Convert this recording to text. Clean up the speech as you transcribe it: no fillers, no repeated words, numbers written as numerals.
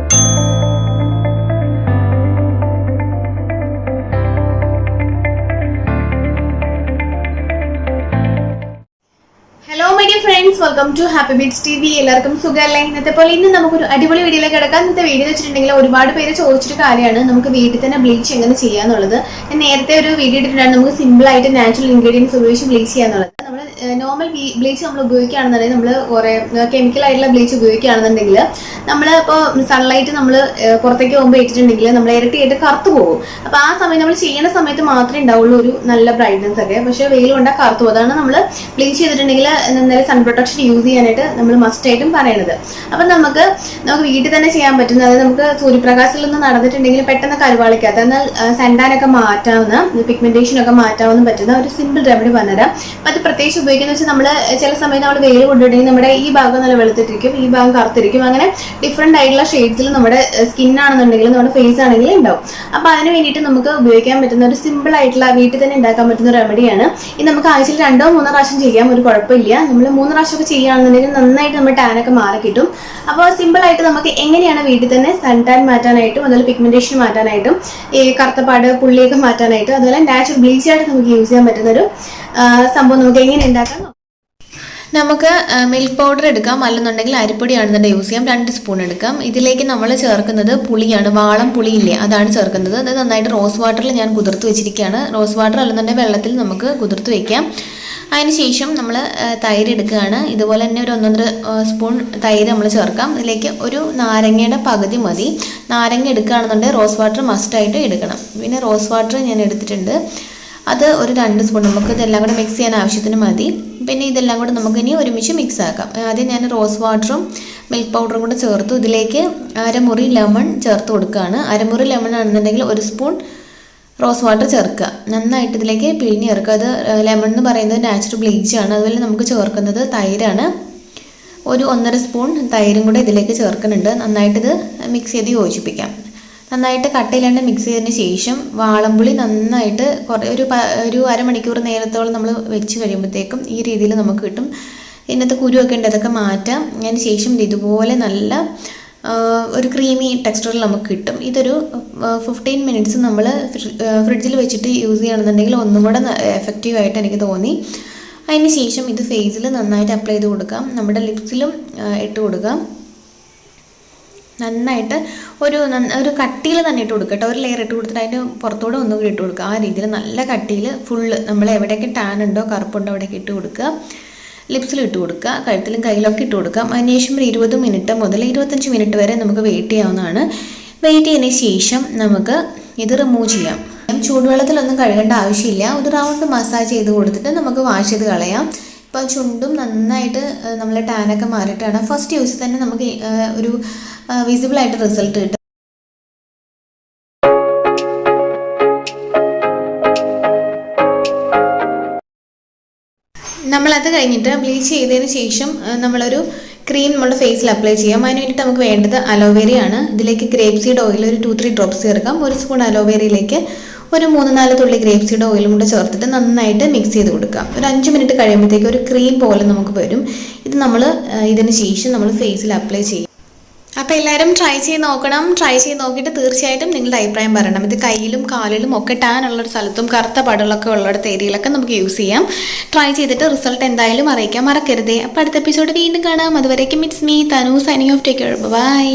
Hello my dear friends, welcome to Happy Beats TV. എല്ലാവർക്കും സുഖമല്ലേ? ഇന്നത്തെ പോലെ ഇന്ന് നമുക്കൊരു അടിപൊളി വീഡിയോയിലേക്ക് കിടക്കാം. ഇന്നത്തെ വീഡിയോ വെച്ചിട്ടുണ്ടെങ്കിൽ ഒരുപാട് പേര് ചോദിച്ചിട്ട് കാര്യമാണ് നമുക്ക് വീട്ടിൽ തന്നെ ബ്ലീച്ച് എങ്ങനെ ചെയ്യാന്നുള്ളത്. ഞാൻ നേരത്തെ ഒരു വീഡിയോ ഇട്ടിട്ടുണ്ടായിരുന്നു നമുക്ക് സിമ്പിൾ ആയിട്ട് നാച്ചുറൽ ഇൻഗ്രീഡിയൻസ് ഉപയോഗിച്ച് ബ്ലീച്ച് ചെയ്യാന്നുള്ളത്. നമ്മൾ നോർമൽ ബ്ലീച്ച് നമ്മൾ ഉപയോഗിക്കുകയാണെന്നുണ്ടെങ്കിൽ നമ്മൾ കുറേ കെമിക്കൽ ആയിട്ടുള്ള ബ്ലീച്ച് ഉപയോഗിക്കുകയാണെന്നുണ്ടെങ്കിൽ നമ്മൾ ഇപ്പോൾ സൺലൈറ്റ് നമ്മൾ പുറത്തേക്ക് പോകുമ്പോൾ ഇട്ടിട്ടുണ്ടെങ്കിൽ നമ്മൾ ഇരട്ടിയായിട്ട് കറുത്തു പോകും. അപ്പോൾ ആ സമയം നമ്മൾ ചെയ്യുന്ന സമയത്ത് മാത്രമേ ഉണ്ടാവുള്ളൂ ഒരു നല്ല ബ്രൈറ്റ്നസ് ഒക്കെ. പക്ഷേ വെയിൽ കൊണ്ടാൽ കറുത്തു പോകും. അതാണ് നമ്മൾ ബ്ലീച്ച് ചെയ്തിട്ടുണ്ടെങ്കിൽ എന്തായാലും സൺ പ്രൊട്ടക്ഷൻ യൂസ് ചെയ്യാനായിട്ട് നമ്മൾ മസ്റ്റ് ആയിട്ടും പറയണത്. അപ്പം നമുക്ക് വീട്ടിൽ തന്നെ ചെയ്യാൻ പറ്റുന്ന, അതായത് നമുക്ക് സൂര്യപ്രകാശത്തിൽ നിന്ന് നടന്നിട്ടുണ്ടെങ്കിൽ പെട്ടെന്ന് കരുവാളിക്കാത്ത, എന്നാൽ സൺടാനൊക്കെ മാറ്റാവുന്ന, പിഗ്മെന്റേഷൻ ഒക്കെ മാറ്റാവുന്ന പറ്റുന്ന ഒരു സിമ്പിൾ റെമഡി പറഞ്ഞുതരാം. അപ്പം അത് പ്രത്യേകിച്ച് ഉപയോഗിക്കുന്ന വെച്ചാൽ നമ്മൾ ചില സമയത്ത് നമ്മൾ വെയിൽ കൊണ്ടിട്ടുണ്ടെങ്കിൽ നമ്മുടെ ഈ ഭാഗം നല്ല വെളുത്തിട്ടിരിക്കും, ഈ ഭാഗം കറുത്തിരിക്കും. അങ്ങനെ ഡിഫറെന്റ് ആയിട്ടുള്ള ഷെയ്ഡ്സിൽ നമ്മുടെ സ്കിന്നാണെന്നുണ്ടെങ്കിലും നമ്മുടെ ഫേസ് ആണെങ്കിലും ഉണ്ടാവും. അപ്പം അതിന് വേണ്ടിയിട്ട് നമുക്ക് ഉപയോഗിക്കാൻ പറ്റുന്ന ഒരു സിമ്പിൾ ആയിട്ടുള്ള വീട്ടിൽ തന്നെ ഉണ്ടാക്കാൻ പറ്റുന്ന റെമഡിയാണ്. ഇത് നമുക്ക് ആഴ്ചയിൽ 2-3 പ്രാവശ്യം ചെയ്യാം, ഒരു കുഴപ്പമില്ല. നമ്മൾ 3 പ്രാവശ്യമൊക്കെ ചെയ്യുകയാണെന്നുണ്ടെങ്കിൽ നന്നായിട്ട് നമ്മുടെ ടാനൊക്കെ മാറി കിട്ടും. അപ്പോൾ സിമ്പിൾ ആയിട്ട് നമുക്ക് എങ്ങനെയാണ് വീട്ടിൽ തന്നെ സൺ ടാൻ മാറ്റാനായിട്ടും അതുപോലെ പിഗ്മെന്റേഷൻ മാറ്റാനായിട്ടും ഈ കറുത്തപ്പാട് പുള്ളിയൊക്കെ മാറ്റാനായിട്ടും അതുപോലെ നാച്ചുറൽ ബ്ലീച്ച് ആയിട്ട് നമുക്ക് യൂസ് ചെയ്യാൻ പറ്റുന്ന ഒരു സംഭവം നമുക്ക് എങ്ങനെ ഉണ്ടാക്കാം. നമുക്ക് മിൽക്ക് പൗഡർ എടുക്കാം, അല്ലെന്നുണ്ടെങ്കിൽ അരിപ്പൊടിയാണെന്നുണ്ടെങ്കിൽ യൂസ് ചെയ്യാം. 2 സ്പൂൺ എടുക്കാം. ഇതിലേക്ക് നമ്മൾ ചേർക്കുന്നത് പുളിയാണ്, വാളം പുളിയില്ലേ, അതാണ് ചേർക്കുന്നത്. അത് നന്നായിട്ട് റോസ് വാട്ടറിൽ ഞാൻ കുതിർത്ത് വെച്ചിരിക്കുകയാണ്. റോസ് വാട്ടർ അല്ലെന്നുണ്ടെങ്കിൽ വെള്ളത്തിൽ നമുക്ക് കുതിർത്ത് വയ്ക്കാം. അതിനുശേഷം നമ്മൾ തൈര് എടുക്കുകയാണ്. ഇതുപോലെ തന്നെ ഒരു 1-1.5 സ്പൂൺ തൈര് നമ്മൾ ചേർക്കാം. ഇതിലേക്ക് ഒരു നാരങ്ങയുടെ പകുതി മതി. നാരങ്ങ എടുക്കുകയാണെന്നുണ്ടെങ്കിൽ റോസ് വാട്ടർ മസ്റ്റായിട്ട് എടുക്കണം. പിന്നെ റോസ് വാട്ടർ ഞാൻ എടുത്തിട്ടുണ്ട്, അത് ഒരു 2 സ്പൂൺ. നമുക്ക് ഇതെല്ലാം കൂടെ മിക്സ് ചെയ്യാൻ ആവശ്യത്തിന് മതി. പിന്നെ ഇതെല്ലാം കൂടെ നമുക്ക് ഇനി ഒരുമിച്ച് മിക്സ് ആക്കാം. ആദ്യം ഞാൻ റോസ് വാട്ടറും മിൽക്ക് പൗഡറും കൂടെ ചേർത്തു. ഇതിലേക്ക് അരമുറി ലെമൺ ചേർത്ത് കൊടുക്കുകയാണ്. അരമുറി ലെമൺ ആണെന്നുണ്ടെങ്കിൽ 1 സ്പൂൺ റോസ് വാട്ടർ ചേർക്കുക. നന്നായിട്ട് ഇതിലേക്ക് പിഴിഞ്ഞ് ചേർക്കുക. അത് ലെമൺ എന്ന് പറയുന്നത് നാച്ചുറൽ ബ്ലീച്ചാണ്. അതുപോലെ നമുക്ക് ചേർക്കുന്നത് തൈരാണ്. ഒരു 1.5 സ്പൂൺ തൈരും കൂടെ ഇതിലേക്ക് ചേർക്കുന്നുണ്ട്. നന്നായിട്ട് ഇത് മിക്സ് ചെയ്ത് യോജിപ്പിക്കാം. നന്നായിട്ട് കട്ടയിലാണ്ട് മിക്സ് ചെയ്തതിന് ശേഷം വാളംപുളി നന്നായിട്ട് ഒരു അരമണിക്കൂർ നേരത്തോളം നമ്മൾ വെച്ച് കഴിയുമ്പോഴത്തേക്കും ഈ രീതിയിൽ നമുക്ക് കിട്ടും. ഇതിനകത്ത് കുരുവൊക്കെ ഉണ്ട്, അതൊക്കെ മാറ്റാം. അതിന് ശേഷം ഇതുപോലെ നല്ല ഒരു ക്രീമി ടെക്സ്ചറിൽ നമുക്ക് കിട്ടും. ഇതൊരു 15 മിനിറ്റ്സ് നമ്മൾ ഫ്രിഡ്ജിൽ വെച്ചിട്ട് യൂസ് ചെയ്യുകയാണെന്നുണ്ടെങ്കിൽ ഒന്നും കൂടെ എഫക്റ്റീവായിട്ട് എനിക്ക് തോന്നി. അതിന് ശേഷം ഇത് ഫേസിൽ നന്നായിട്ട് അപ്ലൈ ചെയ്ത് കൊടുക്കാം. നമ്മുടെ ലിപ്സിലും ഇട്ട് കൊടുക്കാം. നന്നായിട്ട് ഒരു കട്ടിയിൽ തന്നെ ഇട്ട് കൊടുക്കുക കേട്ടോ. ഒരു ലെയർ ഇട്ട് കൊടുത്തിട്ട് അതിൻ്റെ പുറത്തോടെ ഒന്നും കൂടി ഇട്ട് കൊടുക്കുക. ആ രീതിയിൽ നല്ല കട്ടിയിൽ ഫുള്ള് നമ്മൾ എവിടെയൊക്കെ ടാൻ ഉണ്ടോ കറുപ്പുണ്ടോ അവിടെയൊക്കെ ഇട്ട് കൊടുക്കുക. ലിപ്സിൽ ഇട്ട് കൊടുക്കുക, കഴുത്തിലും കയ്യിലൊക്കെ ഇട്ട് കൊടുക്കാം. അതിനുശേഷം ഒരു 20 മിനിറ്റ് മുതൽ 25 മിനിറ്റ് വരെ നമുക്ക് വെയിറ്റ് ചെയ്യാവുന്നതാണ്. വെയിറ്റ് ചെയ്തതിന് ശേഷം നമുക്ക് ഇത് റിമൂവ് ചെയ്യാം. ചൂടുവെള്ളത്തിലൊന്നും കഴുകേണ്ട ആവശ്യമില്ല. ഒരു റൗണ്ട് മസാജ് ചെയ്ത് കൊടുത്തിട്ട് നമുക്ക് വാഷ് ചെയ്ത് കളയാം. ഇപ്പോൾ ചുണ്ടും നന്നായിട്ട് നമ്മളെ ടാനൊക്കെ മാറിയിട്ടാണ് ഫസ്റ്റ് യൂസ് തന്നെ നമുക്ക് ഒരു വിസിബിളായിട്ട് റിസൾട്ട് കിട്ടും. നമ്മളത് കഴിഞ്ഞിട്ട് ബ്ലീച്ച് ചെയ്തതിന് ശേഷം നമ്മളൊരു ക്രീം നമ്മുടെ ഫേസിൽ അപ്ലൈ ചെയ്യാം. അതിന് വേണ്ടിയിട്ട് നമുക്ക് വേണ്ടത് അലോവേരയാണ്. ഇതിലേക്ക് ഗ്രേപ്പ് സീഡ് ഓയിൽ ഒരു 2-3 ഡ്രോപ്സ് ചേർക്കാം. 1 സ്പൂൺ അലോവേരയിലേക്ക് ഒരു 3-4 തുള്ളി ഗ്രേപ്പ് സീഡ് ഓയിലും കൂടെ ചേർത്തിട്ട് നന്നായിട്ട് മിക്സ് ചെയ്ത് കൊടുക്കാം. ഒരു 5 മിനിറ്റ് കഴിയുമ്പോഴത്തേക്ക് ഒരു ക്രീം പോലെ നമുക്ക് വരും. ഇത് നമ്മൾ ഇതിന് ശേഷം നമ്മൾ ഫേസിൽ അപ്ലൈ ചെയ്യും. അപ്പോൾ എല്ലാവരും ട്രൈ ചെയ്ത് നോക്കണം. ട്രൈ ചെയ്ത് നോക്കിയിട്ട് തീർച്ചയായിട്ടും നിങ്ങളുടെ അഭിപ്രായം പറയണം. ഇത് കയ്യിലും കാലിലും ഒക്കെ ടാൻ ഉള്ളൊരു സ്ഥലത്തും കറുത്ത പടലൊക്കെ ഉള്ളിടത്ത് ഏരിയയിലൊക്കെ നമുക്ക് യൂസ് ചെയ്യാം. ട്രൈ ചെയ്തിട്ട് റിസൾട്ട് എന്തായാലും അറിയിക്കാൻ മറക്കരുതേ. അപ്പോൾ അടുത്ത എപ്പിസോഡ് വീണ്ടും കാണാം. അതുവരേക്കും it's me Thanu signing off. Take care. By.